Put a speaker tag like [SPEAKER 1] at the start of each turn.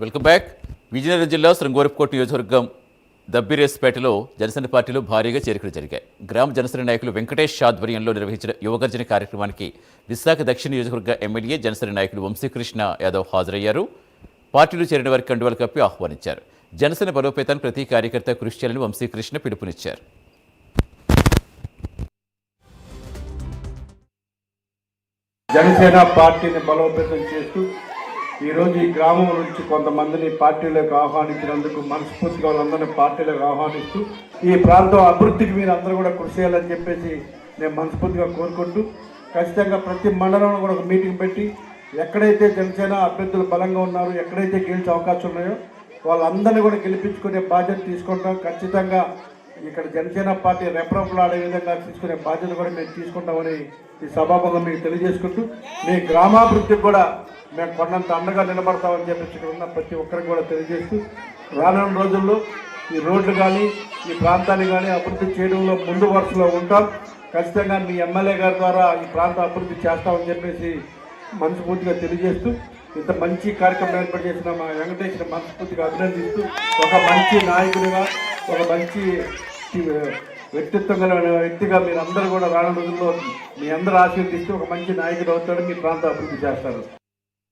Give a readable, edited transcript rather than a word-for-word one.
[SPEAKER 1] Welcome back. Vizianagaram జిల్లా శృంగవరపుకోట నియోజకవర్గం దబ్బిరేస్పేటలో జనసేన పార్టీలో భారీగా చేరికలు జరిగాయి. గ్రామ జనసేన నాయకులు వెంకటేష్ ఆధ్వర్యంలో నిర్వహించిన యువగర్జన కార్యక్రమానికి విశాఖ దక్షిణ నియోజకవర్గ ఎమ్మెల్యే జనసేన నాయకులు వంశీకృష్ణ యాదవ్ హాజరయ్యారు. పార్టీలో చేరిన వారికి కండువాలు కప్పి ఆహ్వానించారు. జనసేన బలోపేతానికి ప్రతి కార్యకర్త కృషి చేయాలని వంశీకృష్ణ పిలుపునిచ్చారు.
[SPEAKER 2] జనసేన పార్టీని బలోపేతం చేస్తూ ఈరోజు ఈ గ్రామం నుంచి కొంతమందిని పార్టీలోకి ఆహ్వానించినందుకు మనస్ఫూర్తిగా వాళ్ళందరినీ పార్టీలోకి ఆహ్వానిస్తూ ఈ ప్రాంతం అభివృద్ధికి మీరు అందరూ కూడా కృషి చేయాలని చెప్పేసి నేను మనస్ఫూర్తిగా కోరుకుంటూ ఖచ్చితంగా ప్రతి మండలంలో కూడా ఒక మీటింగ్ పెట్టి ఎక్కడైతే జనసేన అభ్యర్థులు బలంగా ఉన్నారో, ఎక్కడైతే గెలిచే అవకాశం ఉన్నాయో వాళ్ళందరినీ కూడా గెలిపించుకునే బాధ్యత తీసుకుంటాం. ఖచ్చితంగా ఇక్కడ జనసేన పార్టీ రెపరెపలాడే విధంగా తీసుకునే బాధ్యత కూడా మేము తీసుకుంటామని ఈ సభాముఖంగా మీకు తెలియజేసుకుంటూ మీ గ్రామాభివృద్ధికి కూడా మేము కొన్నంత అండగా నిలబడతామని చెప్పేసి ఇక్కడ ఉన్న ప్రతి ఒక్కరికి కూడా తెలియజేస్తూ రానున్న రోజుల్లో ఈ రోడ్లు కానీ ఈ ప్రాంతాన్ని కానీ అభివృద్ధి చేయడంలో ముందు వరుసలో ఉంటాం. ఖచ్చితంగా మీ ఎమ్మెల్యే గారి ద్వారా ఈ ప్రాంత అభివృద్ధి చేస్తామని చెప్పేసి మనస్ఫూర్తిగా తెలియజేస్తూ ఇంత మంచి కార్యక్రమం ఏర్పాటు చేసిన మా వెంకటేశ్వర మనస్ఫూర్తిగా అభినందిస్తూ ఒక మంచి నాయకుడిగా, ఒక మంచి వ్యక్తిత్వం కలిగిన వ్యక్తిగా మీరు అందరూ కూడా రానున్న రోజుల్లో మీ అందరూ ఆశీర్వదిస్తూ ఒక మంచి నాయకుడు అవుతాడు, మీ ప్రాంత అభివృద్ధి చేస్తారు.